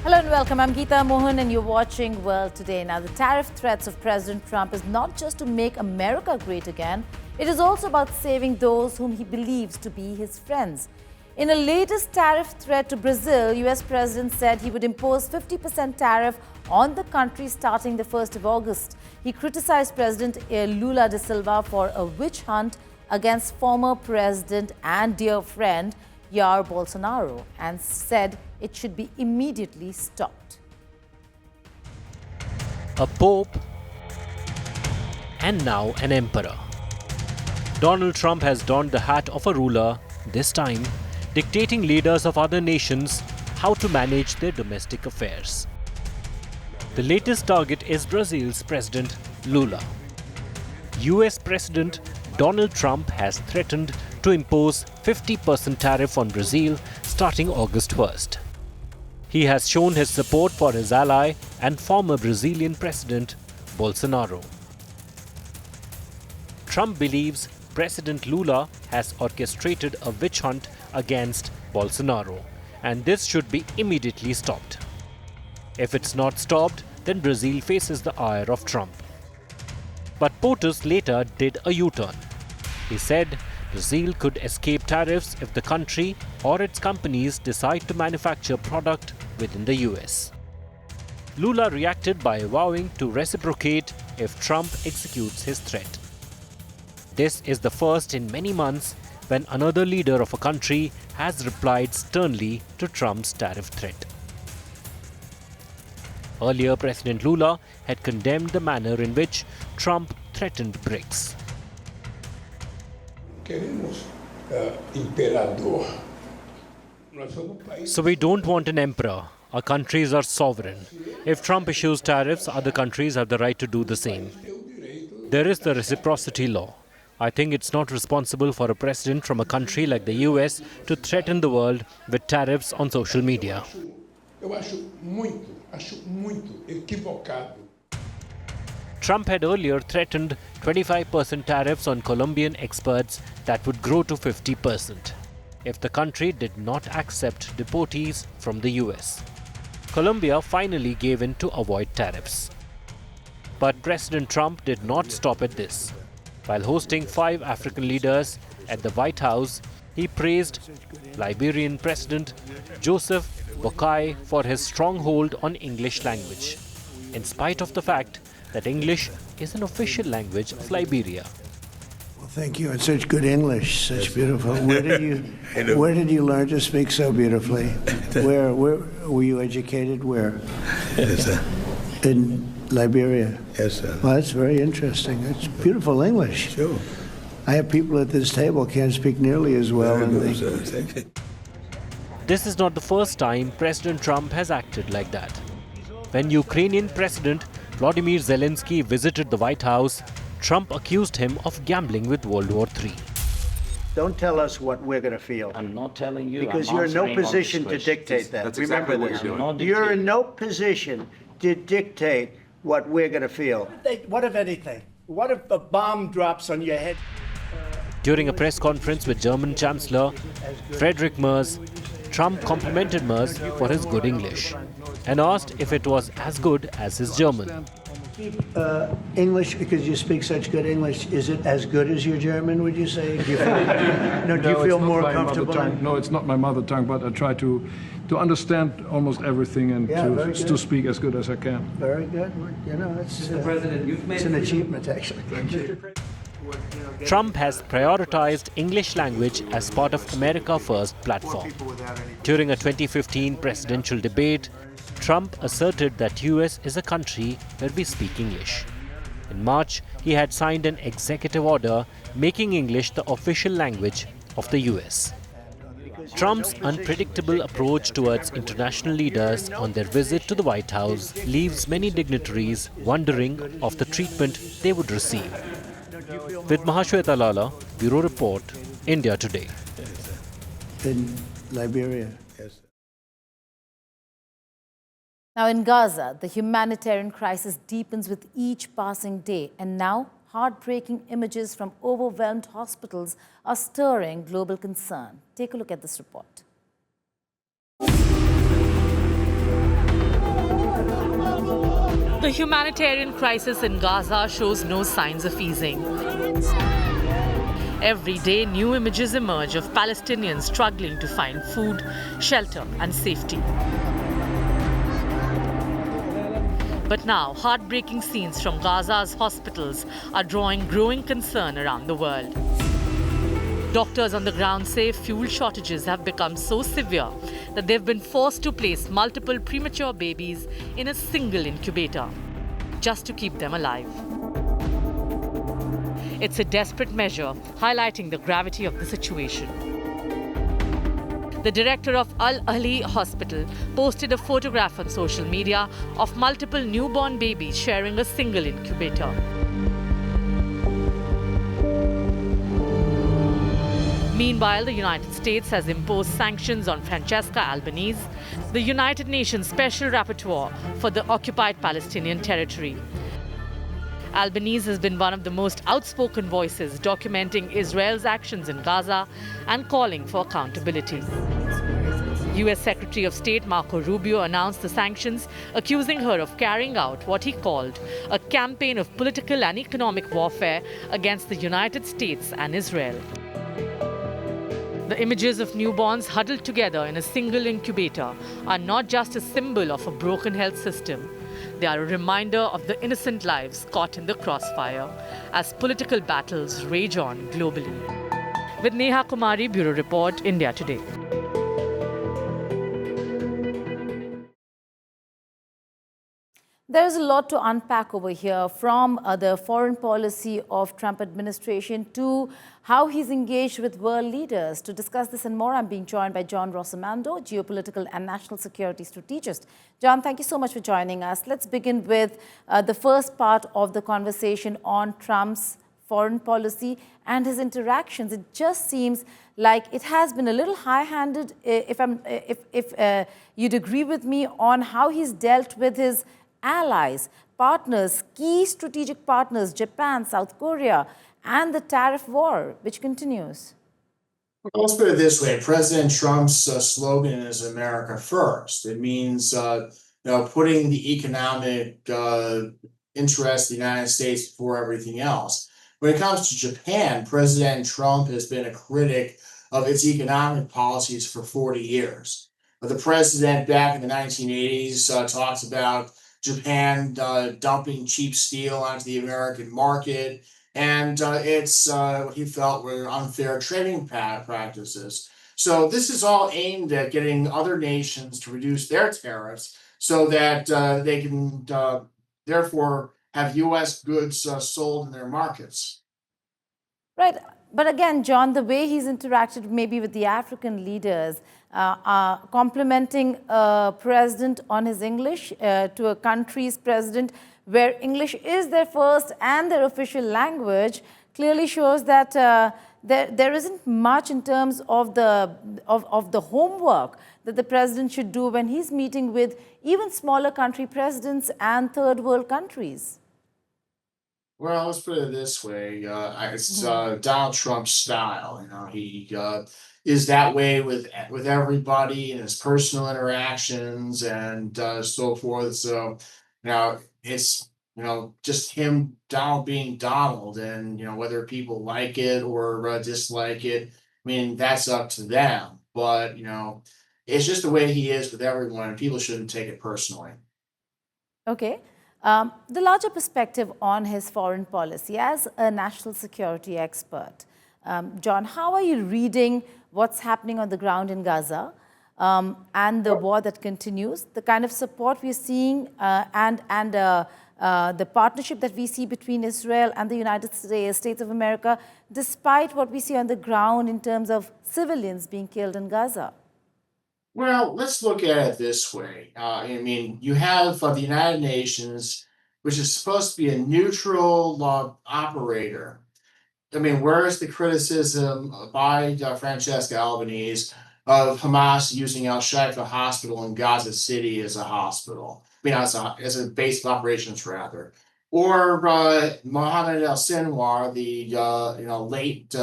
Hello and welcome. I'm Geeta Mohan and you're watching World Today. Now, the tariff threats of President Trump is not just to make America great again. It is also about saving those whom he believes to be his friends. In a latest tariff threat to Brazil, US President said he would impose 50% tariff on the country starting the 1st of August. He criticized President Lula da Silva for a witch hunt against former president and dear friend Jair Bolsonaro and said it should be immediately stopped. A pope and now an emperor. Donald Trump has donned the hat of a ruler, this time dictating leaders of other nations how to manage their domestic affairs. The latest target is Brazil's President Lula. US President Donald Trump has threatened to impose 50% tariff on Brazil starting August 1st. He has shown his support for his ally and former Brazilian President Bolsonaro. Trump believes President Lula has orchestrated a witch hunt against Bolsonaro, and this should be immediately stopped. If it's not stopped, then Brazil faces the ire of Trump. But POTUS later did a U-turn. He said Brazil could escape tariffs if the country or its companies decide to manufacture product within the US. Lula reacted by vowing to reciprocate if Trump executes his threat. This is the first in many months when another leader of a country has replied sternly to Trump's tariff threat. Earlier, President Lula had condemned the manner in which Trump threatened BRICS. So we don't want an emperor. Our countries are sovereign. If Trump issues tariffs, other countries have the right to do the same. There is the reciprocity law. I think it's not responsible for a president from a country like the US to threaten the world with tariffs on social media. Trump had earlier threatened 25% tariffs on Colombian experts that would grow to 50% if the country did not accept deportees from the US. Colombia finally gave in to avoid tariffs. But President Trump did not stop at this. While hosting 5 African leaders at the White House, he praised Liberian President Joseph Boakai for his stronghold on English language, in spite of the fact that English is an official language of Liberia. Well, thank you. It's such good English, such beautiful. Where did you learn to speak so beautifully? Where were you educated? Where? Yes, sir. In Liberia. Yes, sir. Well, that's very interesting. It's beautiful English. Sure. I have people at this table can't speak nearly as well. Very good, sir. Thank you. This is not the first time President Trump has acted like that. When Ukrainian President Volodymyr Zelenskyy visited the White House, Trump accused him of gambling with World War III. Don't tell us what we're going to feel. I'm not telling you. Because I'm you're in no answering all these position to questions. dictate that. That's Remember exactly what this. you're doing. You're in no position to dictate what we're going to feel. What if anything? What if a bomb drops on your head? During a press conference with German Chancellor Friedrich Merz, Trump complimented Merz for his good English and asked if it was as good as his German. English, because you speak such good English, is it as good as your German, would you say? Do you feel it's more not my comfortable? mother tongue. No, it's not my mother tongue, but I try to understand almost everything and very to good. speak as good as I can. Very good. You know, it's an achievement, actually. Thank you. Trump has prioritized English language as part of America First platform. During a 2015 presidential debate, Trump asserted that US is a country where we speak English. In March, he had signed an executive order making English the official language of the US. Trump's unpredictable approach towards international leaders on their visit to the White House leaves many dignitaries wondering of the treatment they would receive. With Mahashweta Lala, Bureau Report, India Today. In Liberia. Now in Gaza, the humanitarian crisis deepens with each passing day, and now heartbreaking images from overwhelmed hospitals are stirring global concern. Take a look at this report. The humanitarian crisis in Gaza shows no signs of easing. Every day, new images emerge of Palestinians struggling to find food, shelter, and safety. But now, heartbreaking scenes from Gaza's hospitals are drawing growing concern around the world. Doctors on the ground say fuel shortages have become so severe that they've been forced to place multiple premature babies in a single incubator just to keep them alive. It's a desperate measure, highlighting the gravity of the situation. The director of Al Ahli Hospital posted a photograph on social media of multiple newborn babies sharing a single incubator. Meanwhile, the United States has imposed sanctions on Francesca Albanese, the United Nations Special Rapporteur for the occupied Palestinian territory. Albanese has been one of the most outspoken voices documenting Israel's actions in Gaza and calling for accountability. U.S. Secretary of State Marco Rubio announced the sanctions, accusing her of carrying out what he called a campaign of political and economic warfare against the United States and Israel. The images of newborns huddled together in a single incubator are not just a symbol of a broken health system. They are a reminder of the innocent lives caught in the crossfire as political battles rage on globally. With Neha Kumari, Bureau Report, India Today. There is a lot to unpack over here, from the foreign policy of Trump administration to how he's engaged with world leaders. To discuss this and more, I'm being joined by John Rosamando, geopolitical and national security strategist. John, thank you so much for joining us. Let's begin with the first part of the conversation on Trump's foreign policy and his interactions. It just seems like it has been a little high-handed, if you'd agree with me, on how he's dealt with his allies, partners, key strategic partners, Japan, South Korea, and the tariff war, which continues. Well, let's put it this way. President Trump's slogan is America First. It means putting the economic interest of the United States before everything else. When it comes to Japan, President Trump has been a critic of its economic policies for 40 years. The president back in the 1980s talks about Japan dumping cheap steel onto the American market, and it's what he felt were unfair trading practices. So this is all aimed at getting other nations to reduce their tariffs so that they can therefore have U.S. goods sold in their markets. Right. But again, John, the way he's interacted maybe with the African leaders, complimenting a president on his English to a country's president where English is their first and their official language, clearly shows that there isn't much in terms of the homework that the president should do when he's meeting with even smaller country presidents and third world countries. Well, let's put it this way. It's Donald Trump's style. He is that way with everybody in his personal interactions and so forth. So, it's just him, Donald being Donald, and whether people like it or dislike it, I mean, that's up to them. But it's just the way he is with everyone, and people shouldn't take it personally. Okay. The larger perspective on his foreign policy as a national security expert. John, how are you reading what's happening on the ground in Gaza and the war that continues, the kind of support we're seeing and the partnership that we see between Israel and the United States of America, despite what we see on the ground in terms of civilians being killed in Gaza? Well, let's look at it this way. You have the United Nations, which is supposed to be a neutral operator. Where is the criticism by Francesca Albanese of Hamas using Al-Shifa Hospital in Gaza City as a hospital? As a base of operations, rather. Or Mohammed al-Sinwar, the late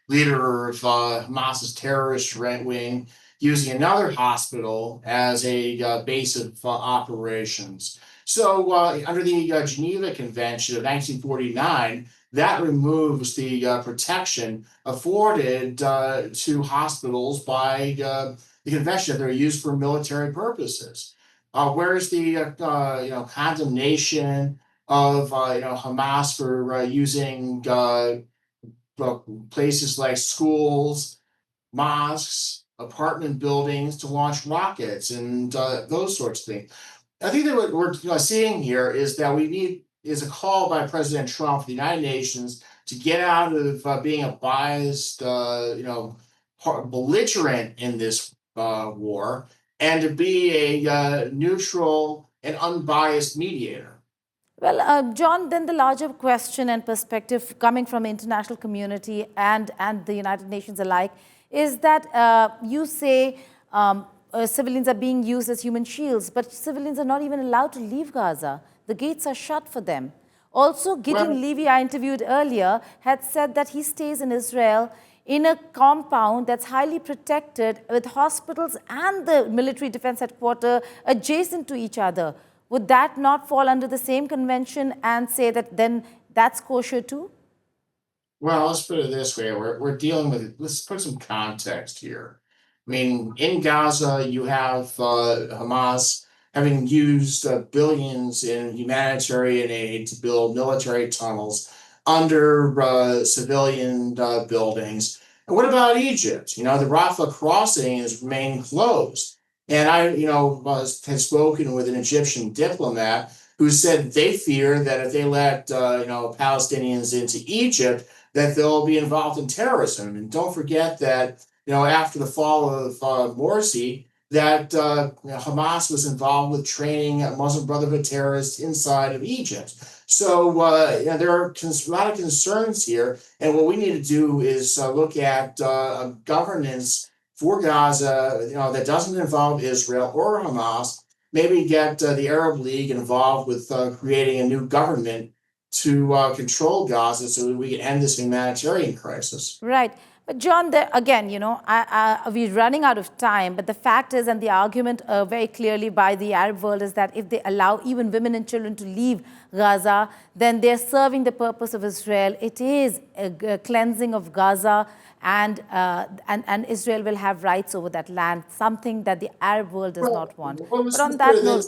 leader of Hamas's terrorist right wing, using another hospital as a base of operations. So under the Geneva Convention of 1949, that removes the protection afforded to hospitals by the convention that they're used for military purposes. Where's the condemnation of Hamas for using places like schools, mosques, apartment buildings to launch rockets and those sorts of things. I think that what we're seeing here is that is a call by President Trump for the United Nations to get out of being a biased, belligerent in this war, and to be a neutral and unbiased mediator. Well, John, then the larger question and perspective coming from the international community and the United Nations alike is that you say civilians are being used as human shields, but civilians are not even allowed to leave Gaza. The gates are shut for them. Also, Gideon Levy, I interviewed earlier, had said that he stays in Israel in a compound that's highly protected with hospitals and the military defense headquarters adjacent to each other. Would that not fall under the same convention and say that then that's kosher too? Well, let's put it this way. We're dealing with, let's put some context here. I mean, in Gaza, you have Hamas having used billions in humanitarian aid to build military tunnels under civilian buildings. And what about Egypt? The Rafah crossing has remained closed. And I, had spoken with an Egyptian diplomat who said they fear that if they let, Palestinians into Egypt, that they'll be involved in terrorism. And don't forget that, after the fall of Dorsey, that Hamas was involved with training Muslim Brotherhood terrorists inside of Egypt. So there are a lot of concerns here. And what we need to do is look at a governance for Gaza, that doesn't involve Israel or Hamas. Maybe get the Arab League involved with creating a new government to control Gaza so that we can end this humanitarian crisis. Right. But John, again, we're running out of time. But the fact is, and the argument very clearly by the Arab world is that if they allow even women and children to leave Gaza, then they're serving the purpose of Israel. It is a cleansing of Gaza, and Israel will have rights over that land, something that the Arab world does not want. But on that note,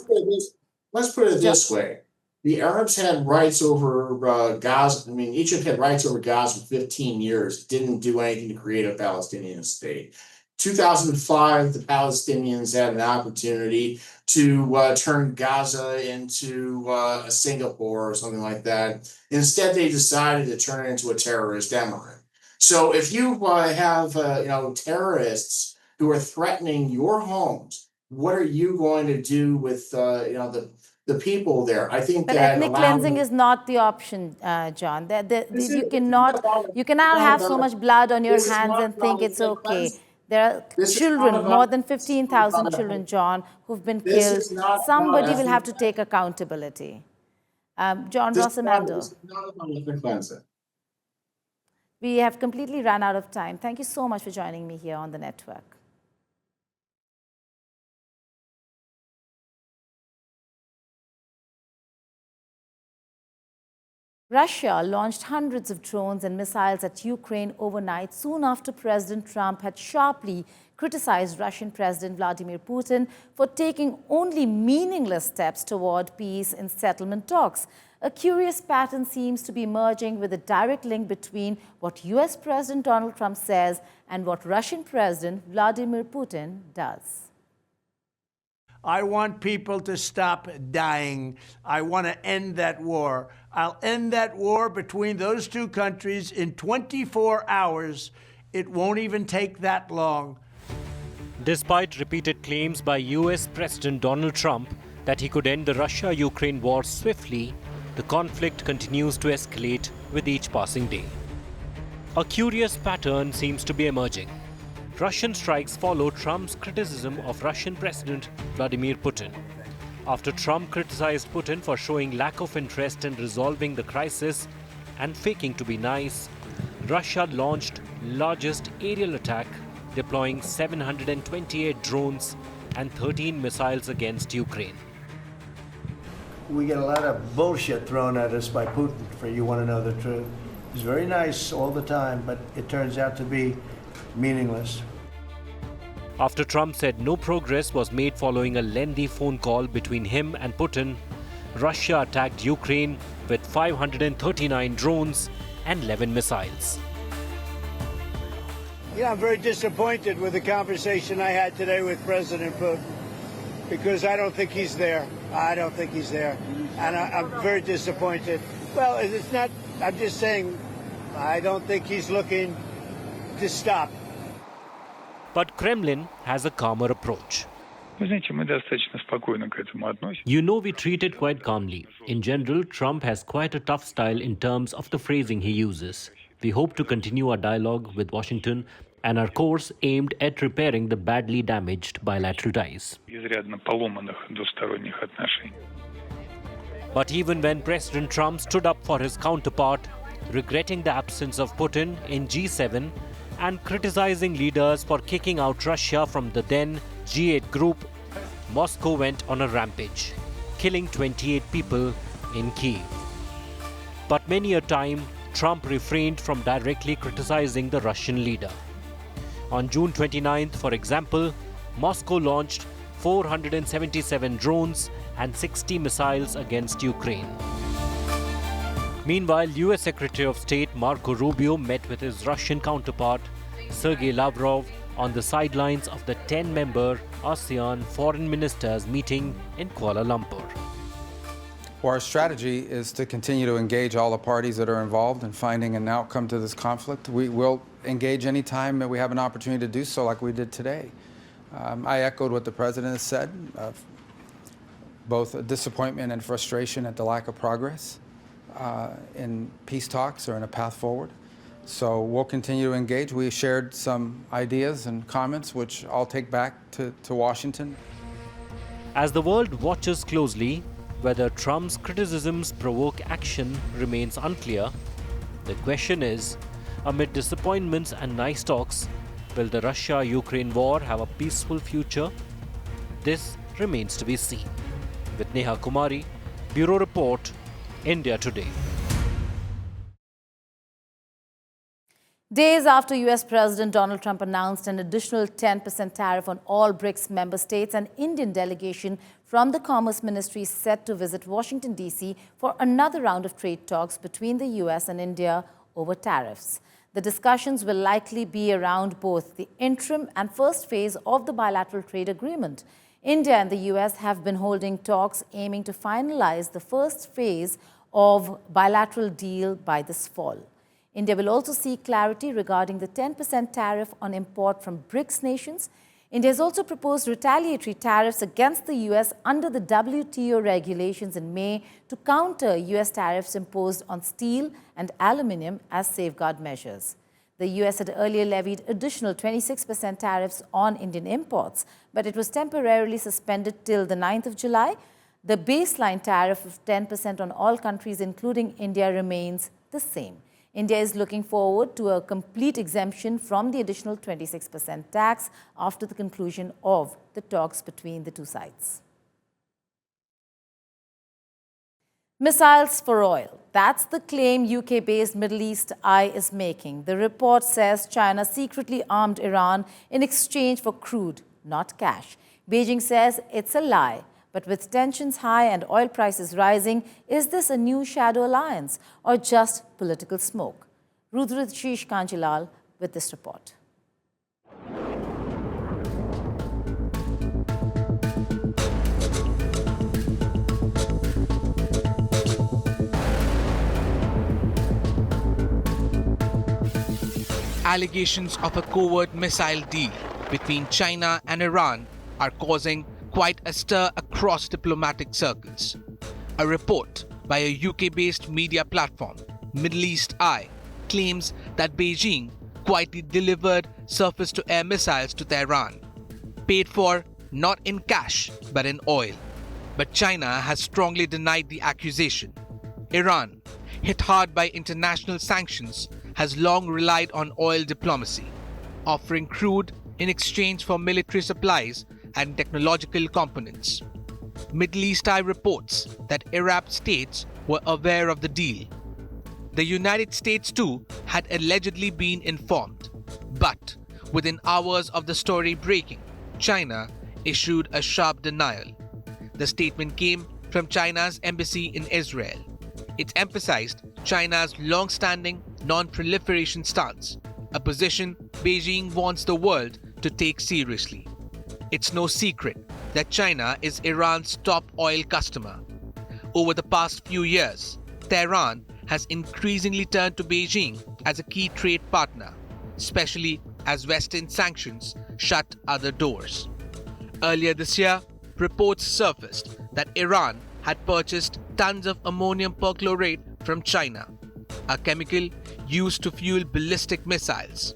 let's put it this way. The Arabs had rights over Gaza. I mean, Egypt had rights over Gaza for 15 years. It didn't do anything to create a Palestinian state. 2005, the Palestinians had an opportunity to turn Gaza into a Singapore or something like that. Instead, they decided to turn it into a terrorist emirate. So if you have terrorists who are threatening your homes, what are you going to do with the people there? I think but that ethnic cleansing is not the option, John. You cannot have so much blood on your hands and think it's okay. There are children, more than 15,000 children, John, who've been killed. Somebody will have to take accountability. John Rosamando. We have completely run out of time. Thank you so much for joining me here on the network. Russia launched hundreds of drones and missiles at Ukraine overnight, soon after President Trump had sharply criticized Russian President Vladimir Putin for taking only meaningless steps toward peace and settlement talks. A curious pattern seems to be emerging with a direct link between what US President Donald Trump says and what Russian President Vladimir Putin does. I want people to stop dying. I want to end that war. I'll end that war between those two countries in 24 hours. It won't even take that long. Despite repeated claims by US President Donald Trump that he could end the Russia-Ukraine war swiftly, the conflict continues to escalate with each passing day. A curious pattern seems to be emerging. Russian strikes follow Trump's criticism of Russian President Vladimir Putin. After Trump criticized Putin for showing lack of interest in resolving the crisis and faking to be nice, Russia launched largest aerial attack deploying 728 drones and 13 missiles against Ukraine. We get a lot of bullshit thrown at us by Putin, for you want to know the truth. He's very nice all the time, but it turns out to be meaningless. After Trump said no progress was made following a lengthy phone call between him and Putin, Russia attacked Ukraine with 539 drones and 11 missiles. Yeah, I'm very disappointed with the conversation I had today with President Putin, because I don't think he's there. I don't think he's there. And I'm very disappointed. Well, it's not, I'm just saying, I don't think he's looking to stop. But Kremlin has a calmer approach. You know, we treat it quite calmly. In general, Trump has quite a tough style in terms of the phrasing he uses. We hope to continue our dialogue with Washington and our course aimed at repairing the badly damaged bilateral ties. But even when President Trump stood up for his counterpart, regretting the absence of Putin in G7 and criticizing leaders for kicking out Russia from the then G8 group, Moscow went on a rampage, killing 28 people in Kyiv. But many a time, Trump refrained from directly criticizing the Russian leader. On June 29th, for example, Moscow launched 477 drones and 60 missiles against Ukraine. Meanwhile, US Secretary of State Marco Rubio met with his Russian counterpart, Sergei Lavrov, on the sidelines of the 10-member ASEAN Foreign Ministers meeting in Kuala Lumpur. Well, our strategy is to continue to engage all the parties that are involved in finding an outcome to this conflict. We will engage any time that we have an opportunity to do so, like we did today. I echoed what the President has said, both disappointment and frustration at the lack of progress in peace talks or in a path forward. So we'll continue to engage. We shared some ideas and comments, which I'll take back to Washington. As the world watches closely, whether Trump's criticisms provoke action remains unclear. The question is, amid disappointments and nice talks, will the Russia-Ukraine war have a peaceful future? This remains to be seen. With Neha Kumari, Bureau Report, India Today. Days after US President Donald Trump announced an additional 10% tariff on all BRICS member states, an Indian delegation from the Commerce Ministry is set to visit Washington, D.C. for another round of trade talks between the US and India over tariffs. The discussions will likely be around both the interim and first phase of the bilateral trade agreement. India and the US have been holding talks aiming to finalize the first phase of bilateral deal by this fall. India will also seek clarity regarding the 10% tariff on import from BRICS nations. India has also proposed retaliatory tariffs against the US under the WTO regulations in May to counter US tariffs imposed on steel and aluminium as safeguard measures. The US had earlier levied additional 26% tariffs on Indian imports, but it was temporarily suspended till the 9th of July. The baseline tariff of 10% on all countries, including India, remains the same. India is looking forward to a complete exemption from the additional 26% tax after the conclusion of the talks between the two sides. Missiles for oil. That's the claim UK-based Middle East Eye is making. The report says China secretly armed Iran in exchange for crude, not cash. Beijing says it's a lie. But with tensions high and oil prices rising, is this a new shadow alliance or just political smoke? Rudrishish Kanjilal with this report. Allegations of a covert missile deal between China and Iran are causing quite a stir across diplomatic circles. A report by a UK-based media platform, Middle East Eye, claims that Beijing quietly delivered surface-to-air missiles to Tehran, paid for not in cash but in oil. But China has strongly denied the accusation. Iran, hit hard by international sanctions, has long relied on oil diplomacy, offering crude in exchange for military supplies and technological components. Middle East Eye reports that Arab states were aware of the deal. The United States too had allegedly been informed, but within hours of the story breaking, China issued a sharp denial. The statement came from China's embassy in Israel. It emphasized China's long-standing non-proliferation stance, a position Beijing wants the world to take seriously. It's no secret that China is Iran's top oil customer. Over the past few years, Tehran has increasingly turned to Beijing as a key trade partner, especially as Western sanctions shut other doors. Earlier this year, reports surfaced that Iran had purchased tons of ammonium perchlorate from China, a chemical used to fuel ballistic missiles.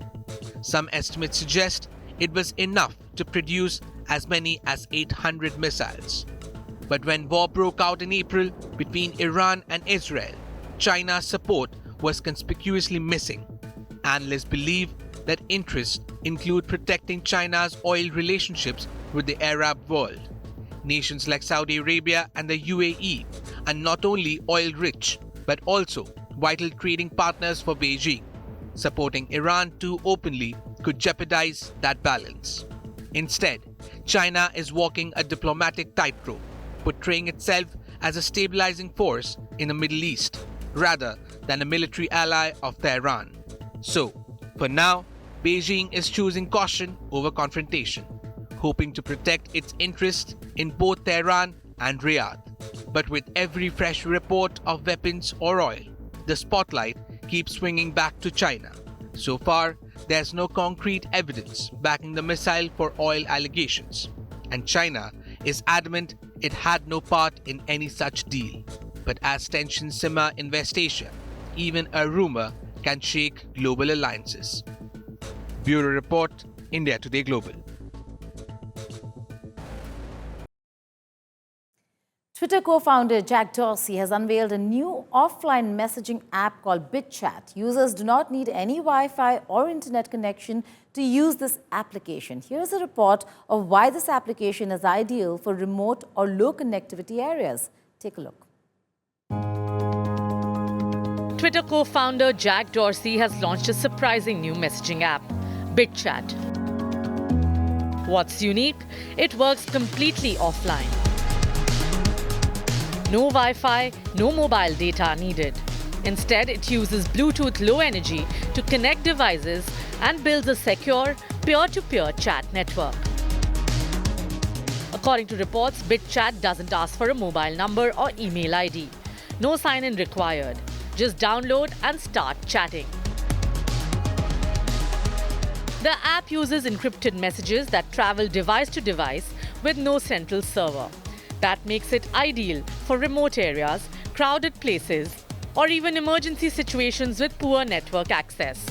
Some estimates suggest it was enough to produce as many as 800 missiles. But when war broke out in April between Iran and Israel, China's support was conspicuously missing. Analysts believe that interests include protecting China's oil relationships with the Arab world. Nations like Saudi Arabia and the UAE are not only oil-rich, but also vital trading partners for Beijing. Supporting Iran too openly could jeopardize that balance. Instead, China is walking a diplomatic tightrope, portraying itself as a stabilizing force in the Middle East, rather than a military ally of Tehran. So, for now, Beijing is choosing caution over confrontation, hoping to protect its interests in both Tehran and Riyadh. But with every fresh report of weapons or oil, the spotlight keeps swinging back to China. So far, there's no concrete evidence backing the missile for oil allegations, and China is adamant it had no part in any such deal. But as tensions simmer in West Asia, even a rumor can shake global alliances. Bureau Report, India Today Global. Twitter co-founder Jack Dorsey has unveiled a new offline messaging app called BitChat. Users do not need any Wi-Fi or internet connection to use this application. Here's a report of why this application is ideal for remote or low connectivity areas. Take a look. Twitter co-founder Jack Dorsey has launched a surprising new messaging app, BitChat. What's unique? It works completely offline. No Wi-Fi, no mobile data needed. Instead, it uses Bluetooth Low Energy to connect devices and builds a secure, peer-to-peer chat network. According to reports, BitChat doesn't ask for a mobile number or email ID. No sign-in required. Just download and start chatting. The app uses encrypted messages that travel device to device with no central server. That makes it ideal for remote areas, crowded places, or even emergency situations with poor network access.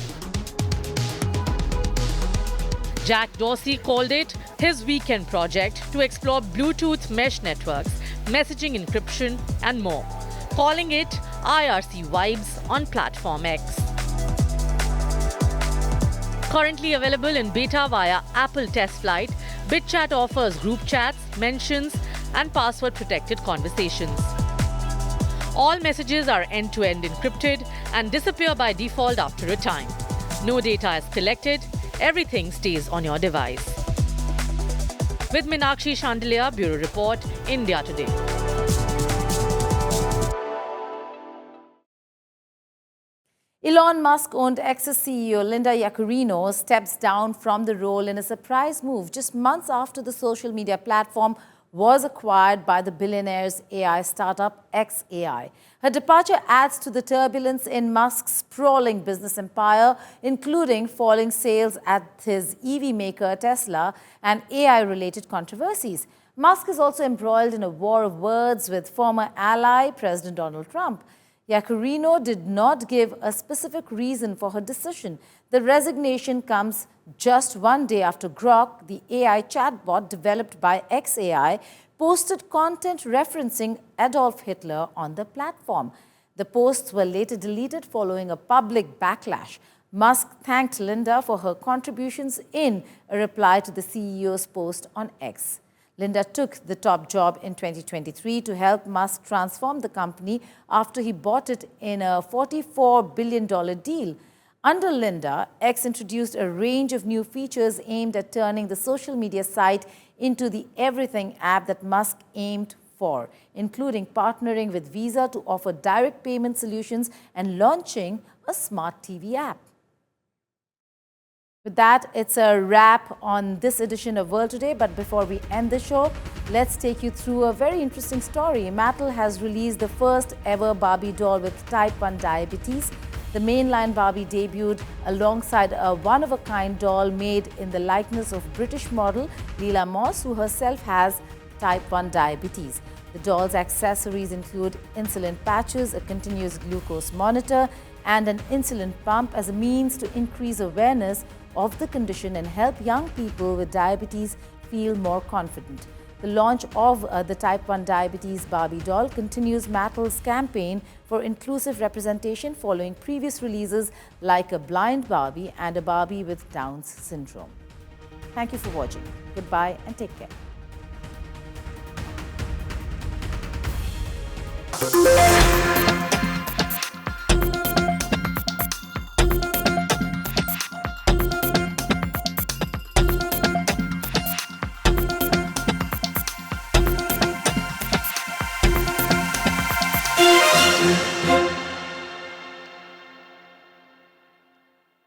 Jack Dorsey called it his weekend project to explore Bluetooth mesh networks, messaging encryption, and more, calling it IRC Vibes on Platform X. Currently available in beta via Apple Test Flight, BitChat offers group chats, mentions, and password-protected conversations. All messages are end-to-end encrypted and disappear by default after a time. No data is collected. Everything stays on your device. With Meenakshi Chandelier, Bureau Report, India Today. Elon Musk-owned X's CEO Linda Yaccarino steps down from the role in a surprise move just months after the social media platform was acquired by the billionaire's AI startup xAI. Her departure adds to the turbulence in Musk's sprawling business empire, including falling sales at his EV maker Tesla and AI-related controversies. Musk is also embroiled in a war of words with former ally President Donald Trump. Yaccarino did not give a specific reason for her decision. The resignation comes just one day after Grok, the AI chatbot developed by xAI, posted content referencing Adolf Hitler on the platform. The posts were later deleted following a public backlash. Musk thanked Linda for her contributions in a reply to the CEO's post on X. Linda took the top job in 2023 to help Musk transform the company after he bought it in a $44 billion deal. Under Linda, X introduced a range of new features aimed at turning the social media site into the everything app that Musk aimed for, including partnering with Visa to offer direct payment solutions and launching a smart TV app. With that, it's a wrap on this edition of World Today. But before we end the show, let's take you through a very interesting story. Mattel has released the first ever Barbie doll with type 1 diabetes. The mainline Barbie debuted alongside a one-of-a-kind doll made in the likeness of British model Leela Moss, who herself has type 1 diabetes. The doll's accessories include insulin patches, a continuous glucose monitor, and an insulin pump as a means to increase awareness of the condition and help young people with diabetes feel more confident. The launch of the Type 1 Diabetes Barbie doll continues Mattel's campaign for inclusive representation following previous releases like a blind Barbie and a Barbie with Down's syndrome. Thank you for watching. Goodbye and take care.